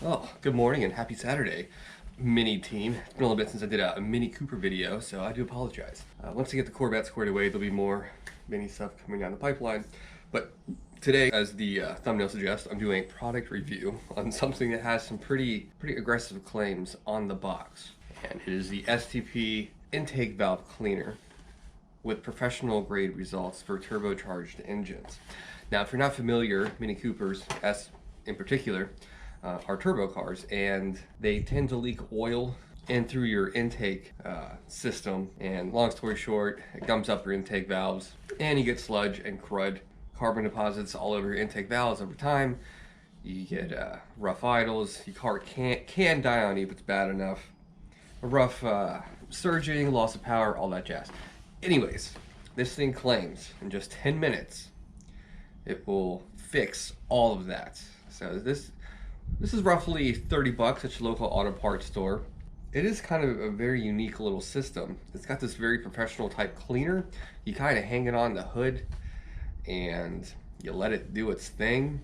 Oh, good morning and happy Saturday, Mini team. It's been a little bit since I did a Mini Cooper video, so I do apologize. Once I get the Corvette squared away, there'll be more Mini stuff coming down the pipeline. But today, as the thumbnail suggests, I'm doing a product review on something that has some pretty aggressive claims on the box. And it is the STP intake valve cleaner with professional grade results for turbocharged engines. Now, if you're not familiar, Mini Coopers, S in particular, are turbo cars, and they tend to leak oil in through your intake system. And long story short, it gums up your intake valves, and you get sludge and crud, carbon deposits all over your intake valves over time. You get rough idles. Your car can die on you if it's bad enough. A rough surging, loss of power, all that jazz. Anyways, this thing claims in just 10 minutes it will fix all of that. So this is roughly 30 bucks at your local auto parts store. It is kind of a very unique little system. It's got this very professional type cleaner. You kind of hang it on the hood and you let it do its thing.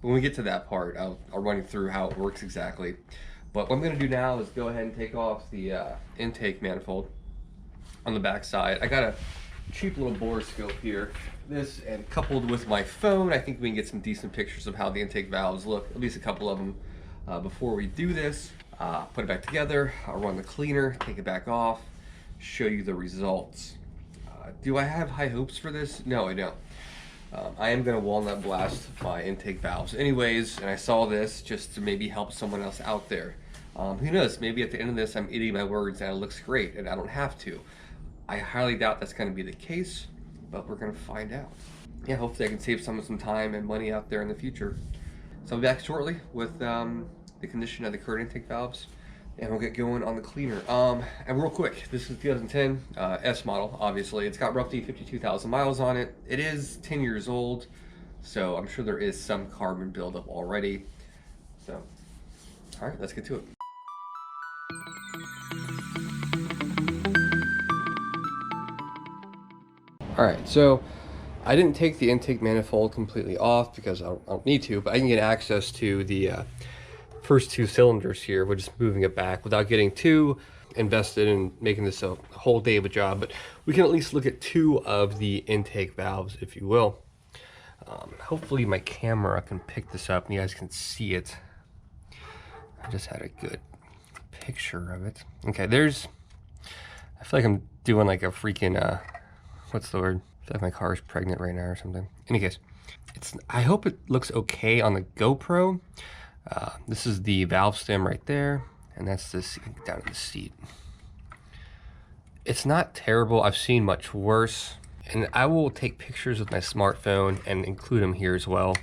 When we get to that part, I'll run you through how it works exactly. But what I'm gonna do now is go ahead and take off the intake manifold on the back side. I got a cheap little borescope here. This, and coupled with my phone, I think we can get some decent pictures of how the intake valves look, at least a couple of them. Before we do this, put it back together, I'll run the cleaner, take it back off, show you the results. Do I have high hopes for this? No, I don't. I am going to walnut blast my intake valves anyways, and I saw this just to maybe help someone else out there. Who knows, maybe at the end of this I'm eating my words and it looks great and I don't have to. I highly doubt that's going to be the case, but we're going to find out. Yeah, hopefully I can save some time and money out there in the future. So I'll be back shortly with the condition of the current intake valves, and we'll get going on the cleaner. And real quick, this is 2010 S model, obviously. It's got roughly 52,000 miles on it. It is 10 years old, so I'm sure there is some carbon buildup already. So, all right, let's get to it. All right, so I didn't take the intake manifold completely off because I don't need to, but I can get access to the first two cylinders here. We're just moving it back without getting too invested in making this a whole day of a job, but we can at least look at two of the intake valves, if you will. Hopefully my camera can pick this up and you guys can see it. I just had a good picture of it. Okay, I feel like I'm doing like a freaking, what's the word? I feel like my car is pregnant right now or something. In any case, I hope it looks okay on the GoPro. This is the valve stem right there, and that's the seat down in the seat. It's not terrible. I've seen much worse, and I will take pictures with my smartphone and include them here as well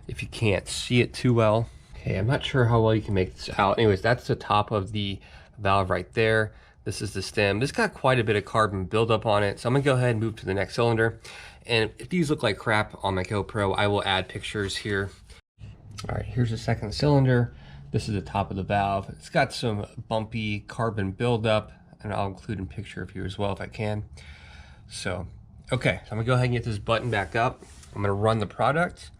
if you can't see it too well. Okay, I'm not sure how well you can make this out. Anyways, that's the top of the valve right there. This is the stem. This got quite a bit of carbon buildup on it, so I'm gonna go ahead and move to the next cylinder. And if these look like crap on my GoPro, I will add pictures here. All right, here's the second cylinder. This is the top of the valve. It's got some bumpy carbon buildup, and I'll include a picture of here as well if I can. So, okay, so I'm gonna go ahead and get this button back up. I'm gonna run the product,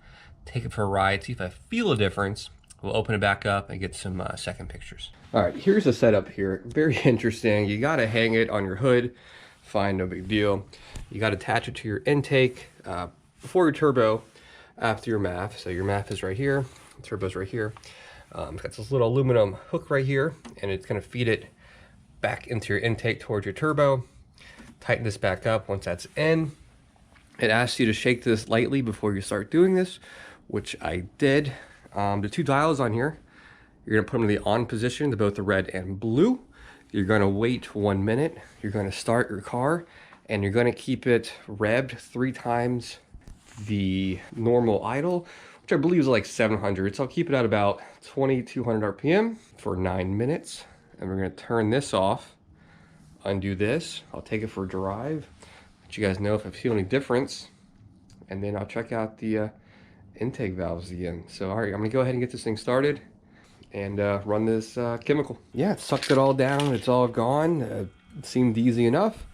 take it for a ride, see if I feel a difference. We'll open it back up and get some second pictures. All right, here's the setup here. Very interesting. You gotta hang it on your hood. Fine, no big deal. You gotta attach it to your intake before your turbo, after your MAF. So your MAF is right here, the turbo's right here. It's got this little aluminum hook right here, and it's gonna feed it back into your intake towards your turbo. Tighten this back up once that's in. It asks you to shake this lightly before you start doing this, which I did. The two dials on here, you're gonna put them in the on position, to both the red and blue. You're gonna wait 1 minute. You're gonna start your car, and you're gonna keep it revved 3 times the normal idle, which I believe is like 700. So I'll keep it at about 2200 RPM for 9 minutes. And we're gonna turn this off, undo this. I'll take it for a drive, let you guys know if I feel any difference. And then I'll check out the intake valves again. So all right, I'm gonna go ahead and get this thing started and run this chemical. Yeah, it sucked it all down. It's all gone. It seemed easy enough.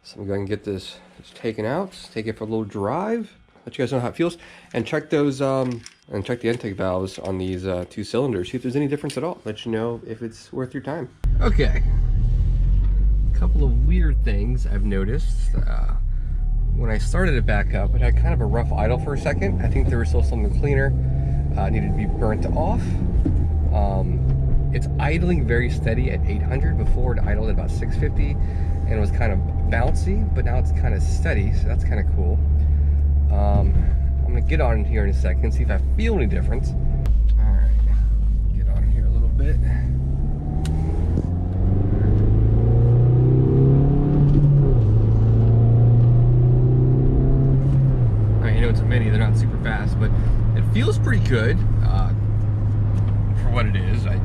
So I'm going to get this taken out, take it for a little drive, let you guys know how it feels, and check those and check the intake valves on these 2 cylinders, see if there's any difference at all. Let you know if it's worth your time. Okay, a couple of weird things I've noticed. When I started it back up, it had kind of a rough idle for a second. I think there was still something cleaner needed to be burnt off. It's idling very steady at 800. Before it idled at about 650 and it was kind of bouncy, but now it's kind of steady, so that's kind of cool. I'm gonna get on here in a second, see if I feel any difference. All right, get on here a little bit. All right, you know it's a Mini, they're not super fast, but it feels pretty good for what it is. It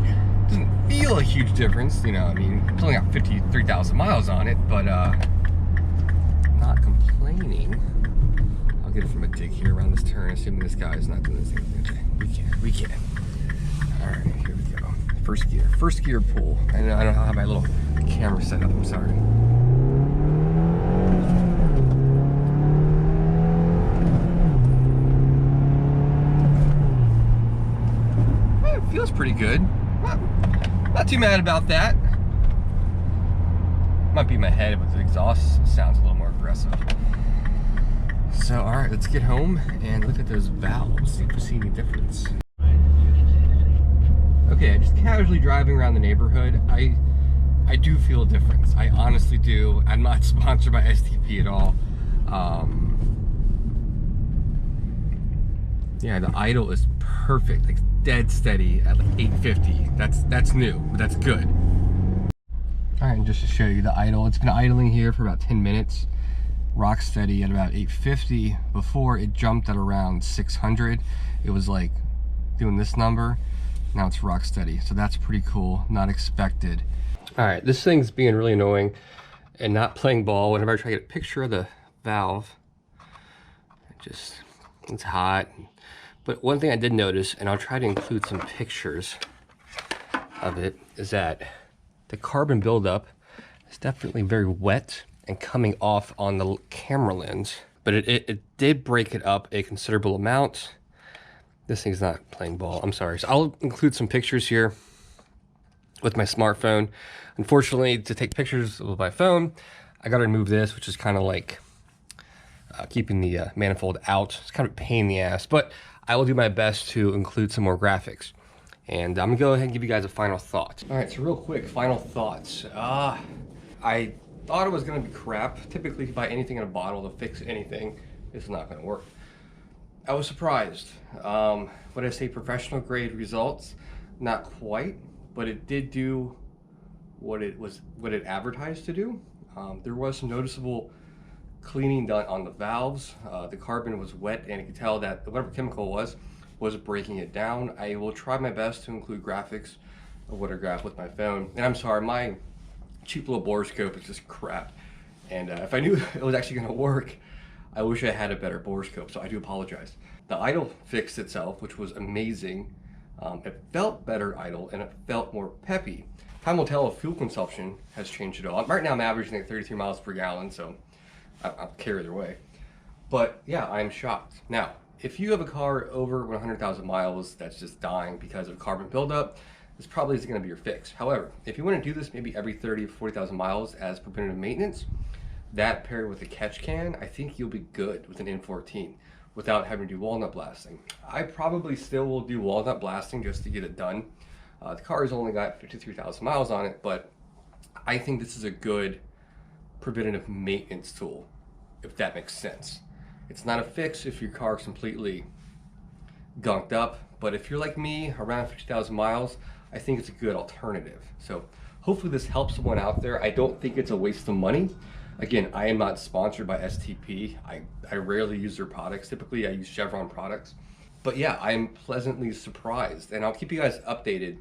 doesn't feel a huge difference, you know. I mean, it's only got 53,000 miles on it, but not complaining. I'll get it from a dig here around this turn, assuming this guy is not doing this thing. Okay, we can. All right, here we go. First gear pull. And I don't have my little camera set up, I'm sorry. It feels pretty good. Not too mad about that. Might be my head, but the exhaust sounds a little more aggressive. So, all right, let's get home and look at those valves, see if we see any difference. Okay, just casually driving around the neighborhood, I do feel a difference. I honestly do. I'm not sponsored by STP at all. Yeah, the idle is perfect, like dead steady at like 850. That's new, but that's good. All right, and just to show you the idle, it's been idling here for about 10 minutes. Rock steady at about 850. Before it jumped at around 600. It was like doing this number. Now it's rock steady, so that's pretty cool. Not expected. All right, this thing's being really annoying and not playing ball. Whenever I try to get a picture of the valve, it's hot. But one thing I did notice, and I'll try to include some pictures of it, is that the carbon buildup is definitely very wet and coming off on the camera lens, but it did break it up a considerable amount. This thing's not playing ball, I'm sorry. So I'll include some pictures here with my smartphone. Unfortunately, to take pictures with my phone, I gotta remove this, which is kind of like keeping the manifold out. It's kind of a pain in the ass, but I will do my best to include some more graphics. And I'm gonna go ahead and give you guys a final thought. All right, so real quick, final thoughts. I thought it was gonna be crap. Typically, if you buy anything in a bottle to fix anything, it's not gonna work. I was surprised. Would I say professional grade results? Not quite, but it did do what it advertised to do. There was some noticeable cleaning done on the valves. The carbon was wet, and you could tell that whatever chemical was breaking it down. I will try my best to include graphics of what I graphed with my phone. And I'm sorry, my cheap little borescope is just crap. And if I knew it was actually gonna work, I wish I had a better borescope, so I do apologize. The idle fixed itself, which was amazing. It felt better idle, and it felt more peppy. Time will tell if fuel consumption has changed at all. Right now I'm averaging like 33 miles per gallon, so I don't care either way. But yeah, I'm shocked. Now, if you have a car over 100,000 miles that's just dying because of carbon buildup, this probably isn't going to be your fix. However, if you want to do this maybe every 30 or 40,000 miles as preventative maintenance, that paired with a catch can, I think you'll be good with an N14 without having to do walnut blasting. I probably still will do walnut blasting just to get it done. The car has only got 53,000 miles on it, but I think this is a good preventative maintenance tool, if that makes sense. It's not a fix if your car is completely gunked up, but if you're like me, around 50,000 miles, I think it's a good alternative. So hopefully this helps someone out there. I don't think it's a waste of money. Again, I am not sponsored by STP. I rarely use their products. Typically I use Chevron products. But yeah, I'm pleasantly surprised, and I'll keep you guys updated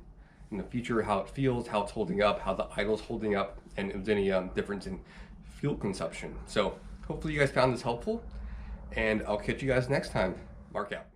in the future how it feels, how it's holding up, how the idle's holding up, and if there's any difference in fuel consumption. So hopefully you guys found this helpful, and I'll catch you guys next time. Mark out.